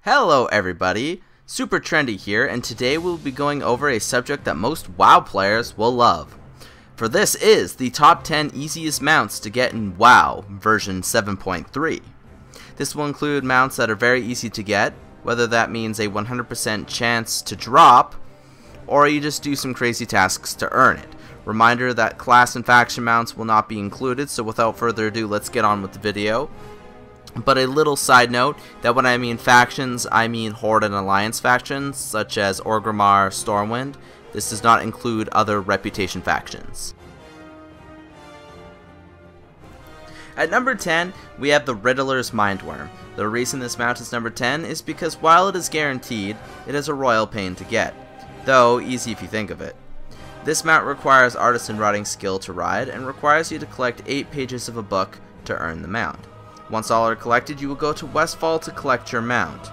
Hello everybody, Super Trendy here, and today we'll be going over a subject that most WoW players will love. For this is the top 10 easiest mounts to get in WoW version 7.3. This will include mounts that are very easy to get, whether that means a 100% chance to drop, or you just do some crazy tasks to earn it. Reminder that class and faction mounts will not be included, so without further ado, let's get on with the video. But a little side note, that when I mean factions, I mean Horde and Alliance factions, such as Orgrimmar, Stormwind. This does not include other Reputation factions. At number 10, we have the Riddlers Mindworm. The reason this mount is number 10 is because while it is guaranteed, it is a royal pain to get, though easy if you think of it. This mount requires artisan riding skill to ride, and requires you to collect 8 pages of a book to earn the mount. Once all are collected, you will go to Westfall to collect your mount.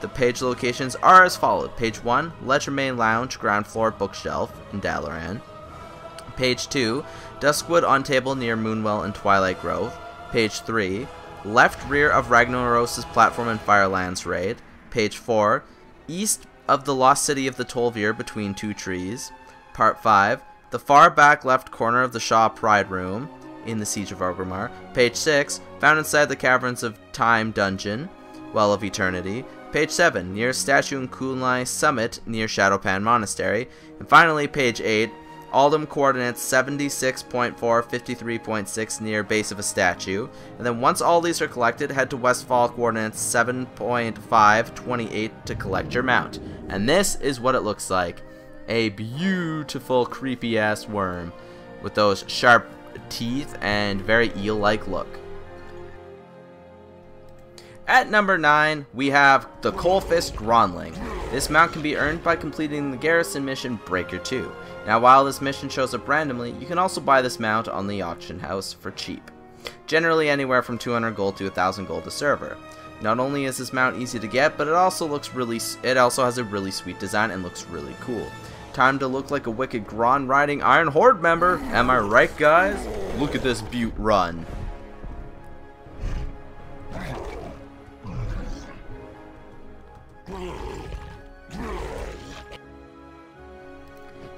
The page locations are as follows. Page 1, Ledger Main Lounge, Ground Floor Bookshelf in Dalaran. Page 2, Duskwood on Table near Moonwell and Twilight Grove. Page 3, left rear of Ragnaros' platform in Firelands Raid. Page 4, east of the Lost City of the Tolvir between 2 trees. Part 5, the far back left corner of the Shaw Pride Room in the Siege of Orgrimmar. Page 6, found inside the Caverns of Time Dungeon, Well of Eternity. Page 7, near Statue and Kunlai Summit near Shadowpan Monastery. And finally, page 8, Aldham coordinates 76.4, 53.6 near base of a statue. And then once all these are collected, head to Westfall coordinates 7.5, 28 to collect your mount. And this is what it looks like. A beautiful creepy ass worm with those sharp teeth and very eel-like look. At number 9, we have the Coalfish Ronley. This mount can be earned by completing the garrison mission Breaker 2. Now while this mission shows up randomly, you can also buy this mount on the auction house for cheap. Generally anywhere from 200 gold to 1000 gold a server. Not only is this mount easy to get, but it also has a really sweet design and looks really cool. Time to look like a wicked Gron riding Iron Horde member. Am I right, guys? Look at this beaut run.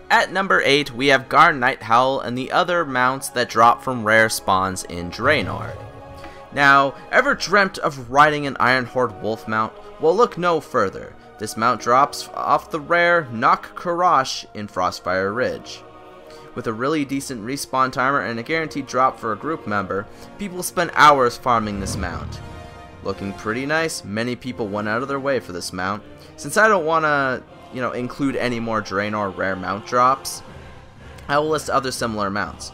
At number 8, we have Garnet Powell and the other mounts that drop from rare spawns in Draenor. Now, ever dreamt of riding an Iron Horde wolf mount? Well, look no further. This mount drops off the rare Nok Karash in Frostfire Ridge. With a really decent respawn timer and a guaranteed drop for a group member, people spend hours farming this mount. Looking pretty nice, many people went out of their way for this mount. Since I don't want to, include any more Draenor rare mount drops, I will list other similar mounts.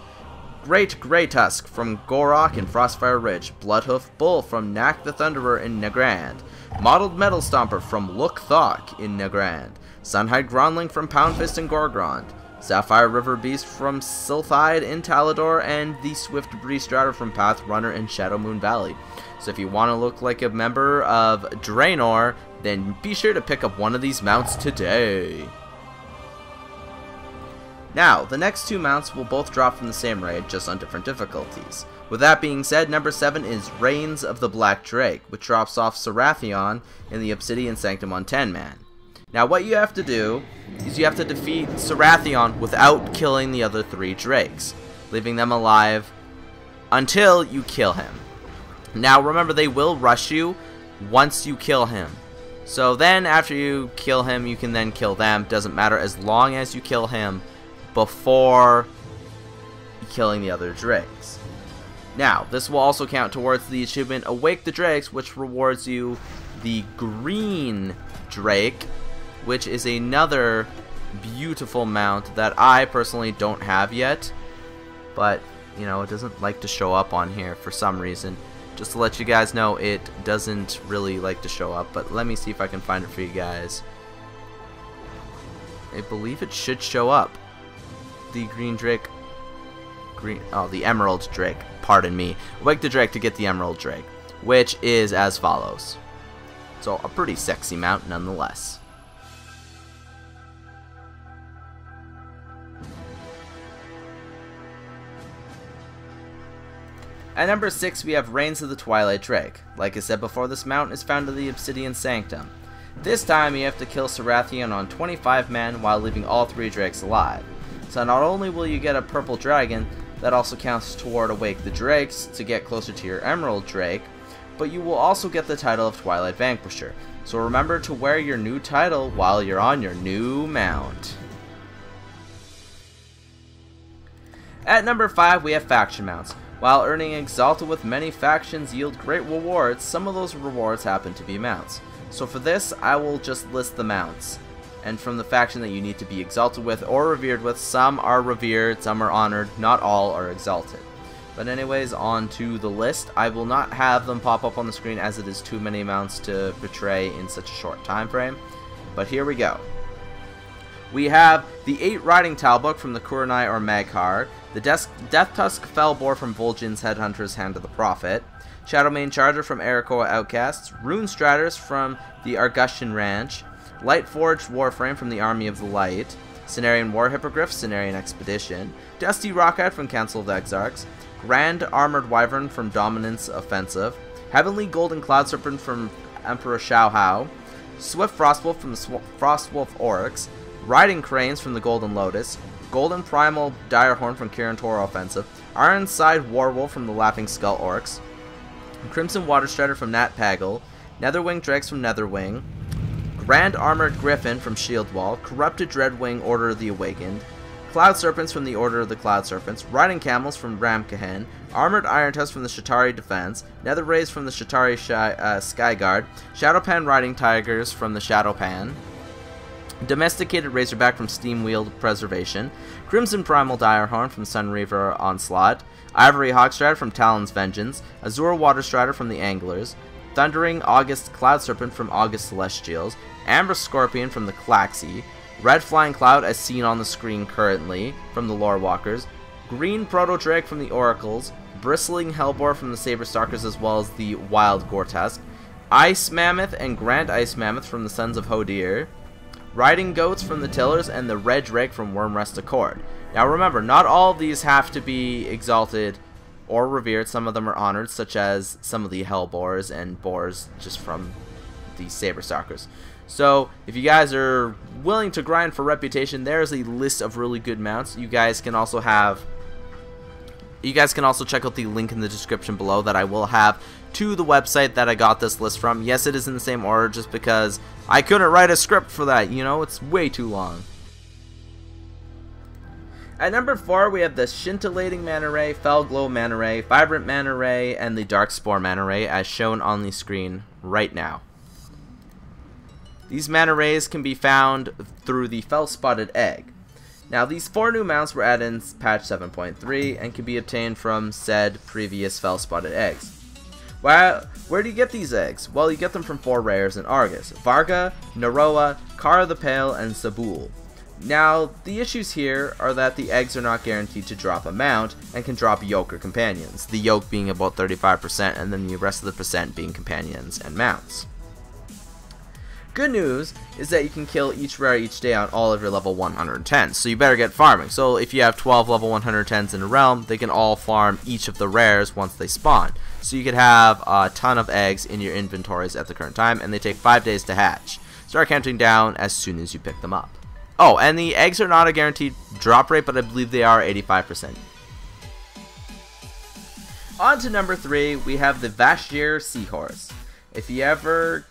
Great Grey Tusk from Gorok in Frostfire Ridge, Bloodhoof Bull from Nak the Thunderer in Nagrand, Mottled Metal Stomper from Look Thok in Nagrand, Sunhide Gronling from Poundfist in Gorgrond, Sapphire River Beast from Silthide in Talador, and the Swift Breeze Strider from Pathrunner in Shadowmoon Valley. So if you want to look like a member of Draenor, then be sure to pick up one of these mounts today. Now, the next 2 mounts will both drop from the same raid, just on different difficulties. With that being said, number 7 is Reins of the Black Drake, which drops off Sarathion in the Obsidian Sanctum on 10-man. Now what you have to do is you have to defeat Sarathion without killing the other 3 drakes, leaving them alive until you kill him. Now remember, they will rush you once you kill him. So then after you kill him, you can then kill them. Doesn't matter as long as you kill him before killing the other drakes. Now, this will also count towards the achievement Awake the Drakes, which rewards you the Green Drake, which is another beautiful mount that I personally don't have yet. But, it doesn't like to show up on here for some reason. Just to let you guys know, it doesn't really like to show up, but let me see if I can find it for you guys. I believe it should show up. The Green Drake, the Emerald Drake, pardon me. Wake the Drake to get the Emerald Drake, which is as follows. So a pretty sexy mount nonetheless. At number 6, we have Reins of the Twilight Drake. Like I said before, this mount is found in the Obsidian Sanctum. This time you have to kill Sarathian on 25 men while leaving all 3 drakes alive. So not only will you get a purple dragon, that also counts toward Awake the Drakes to get closer to your Emerald Drake, but you will also get the title of Twilight Vanquisher. So remember to wear your new title while you're on your new mount. At number 5 we have faction mounts. While earning Exalted with many factions yield great rewards, some of those rewards happen to be mounts. So for this I will just list the mounts. And from the faction that you need to be exalted with or revered with, some are revered, some are honored, not all are exalted. But anyways, on to the list. I will not have them pop up on the screen as it is too many amounts to portray in such a short time frame. But here we go. We have the 8 Riding Talbook from the Kurenai or Maghar, the Death Tusk Fellbore from Vol'jin's Headhunter's Hand of the Prophet, Shadowmane Charger from Arakoa Outcasts, Rune Striders from the Argushian Ranch, Lightforged Warframe from the Army of the Light, Cenarian War Hippogriff, Cenarian Expedition, Dusty Rockite from Council of Exarchs, Grand Armored Wyvern from Dominance Offensive, Heavenly Golden Cloud Serpent from Emperor Shao Hao, Swift Frostwolf from the Frostwolf Oryx, Riding Cranes from the Golden Lotus, Golden Primal Direhorn from Kirin Tor Offensive, Ironside Warwolf from the Laughing Skull Orcs, Crimson Waterstrider from Nat Pagel, Netherwing Dregs from Netherwing, Grand Armored Griffin from Shieldwall, Corrupted Dreadwing Order of the Awakened, Cloud Serpents from the Order of the Cloud Serpents, Riding Camels from Ramkahen, Armored Iron Tusk from the Shatari Defense, Nether Rays from the Shatari Skyguard, Shadowpan Riding Tigers from the Shadowpan, Domesticated Razorback from Steam-Wheeled Preservation, Crimson Primal Direhorn from Sunreaver Onslaught, Ivory Hawkstrider from Talon's Vengeance, Azure Waterstrider from the Anglers, Thundering August Cloud Serpent from August Celestials, Amber Scorpion from the Klaxi, Red Flying Cloud as seen on the screen currently from the Lorewalkers, Green Proto-Drake from the Oracles, Bristling Hellbore from the Saberstalkers as well as the Wild Gortusk, Ice Mammoth and Grand Ice Mammoth from the Sons of Hodir, Riding Goats from the Tillers, and the Red Drake from Wormrest Accord. Now remember, not all of these have to be exalted or revered. Some of them are honored, such as some of the Hellbores and Boars just from the Saberstalkers. So if you guys are willing to grind for reputation, there's a list of really good mounts. You guys can also check out the link in the description below that I will have to the website that I got this list from. Yes, it is in the same order just because I couldn't write a script for that, you know, it's way too long. At number 4, we have the Scintillating Manta Ray, Fellglow Manta Ray, Vibrant Manta Ray, and the Darkspore Manta Ray as shown on the screen right now. These Manta Rays can be found through the Fell-Spotted Egg. Now, these 4 new mounts were added in patch 7.3 and can be obtained from said previous Fell-Spotted Eggs. Well, where do you get these eggs? Well, you get them from 4 rares in Argus: Varga, Naroa, Kara the Pale, and Sabul. Now, the issues here are that the eggs are not guaranteed to drop a mount and can drop yoke or companions, the yoke being about 35% and then the rest of the percent being companions and mounts. Good news is that you can kill each rare each day on all of your level 110s, so you better get farming. So if you have 12 level 110s in a realm, they can all farm each of the rares once they spawn. So you could have a ton of eggs in your inventories at the current time, and they take 5 days to hatch. Start counting down as soon as you pick them up. Oh, and the eggs are not a guaranteed drop rate, but I believe they are 85%. On to number 3, we have the Vashj'ir Seahorse. If you ever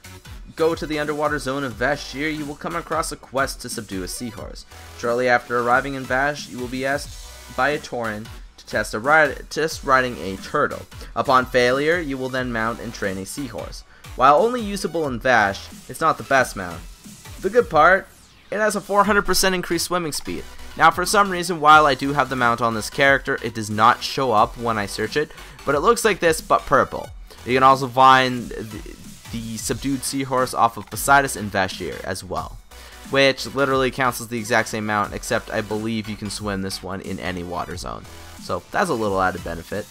go to the underwater zone of Vashj'ir, you will come across a quest to subdue a seahorse. Shortly after arriving in Vash, you will be asked by a Tauren to test riding a turtle. Upon failure, you will then mount and train a seahorse. While only usable in Vash, it's not the best mount. The good part, it has a 400% increased swimming speed. Now, for some reason, while I do have the mount on this character, it does not show up when I search it, but it looks like this, but purple. You can also find the subdued seahorse off of Poseidus and Vashj'ir as well, which literally counts as the exact same mount, except I believe you can swim this one in any water zone. So that's a little added benefit.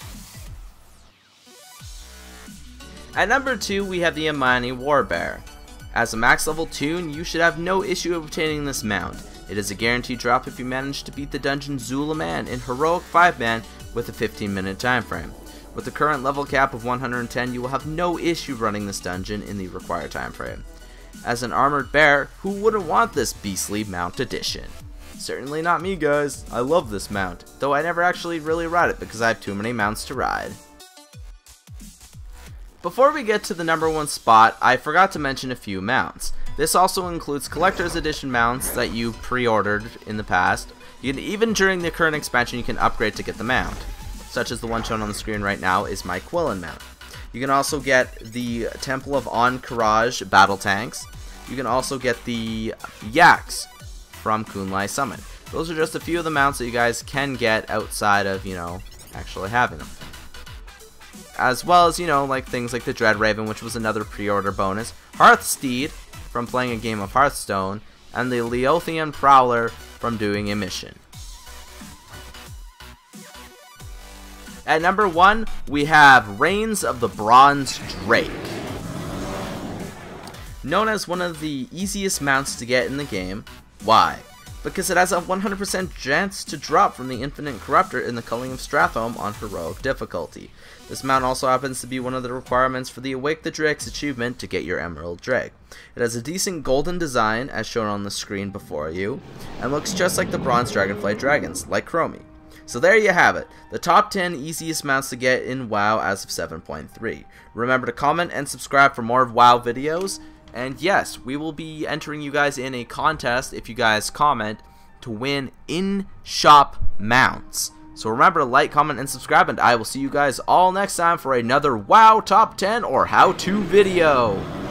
At number 2, we have the Amaya Warbear. As a max level toon, you should have no issue obtaining this mount. It is a guaranteed drop if you manage to beat the dungeon Zulaman in Heroic 5-man with a 15-minute time frame. With the current level cap of 110, you will have no issue running this dungeon in the required time frame. As an armored bear, who wouldn't want this beastly mount edition? Certainly not me, guys. I love this mount, though I never actually really ride it because I have too many mounts to ride. Before we get to the number 1 spot, I forgot to mention a few mounts. This also includes collector's edition mounts that you pre-ordered in the past. Even during the current expansion, you can upgrade to get the mount, such as the one shown on the screen right now is my Quillen mount. You can also get the Temple of Ahn'Qiraj battle tanks. You can also get the Yaks from Kunlai Summon. Those are just a few of the mounts that you guys can get outside of, actually having them. As well as, like things like the Dread Raven, which was another pre-order bonus, Hearthsteed from playing a game of Hearthstone, and the Leothian Prowler from doing a mission. At number 1, we have Reins of the Bronze Drake. Known as one of the easiest mounts to get in the game. Why? Because it has a 100% chance to drop from the Infinite Corruptor in the Culling of Stratholme on Heroic difficulty. This mount also happens to be one of the requirements for the Awake the Drakes achievement to get your Emerald Drake. It has a decent golden design as shown on the screen before you, and looks just like the Bronze Dragonflight dragons, like Chromie. So there you have it, the top 10 easiest mounts to get in WoW as of 7.3. Remember to comment and subscribe for more WoW videos, and yes, we will be entering you guys in a contest if you guys comment to win in-shop mounts. So remember to like, comment, and subscribe, and I will see you guys all next time for another WoW Top 10 or how-to video.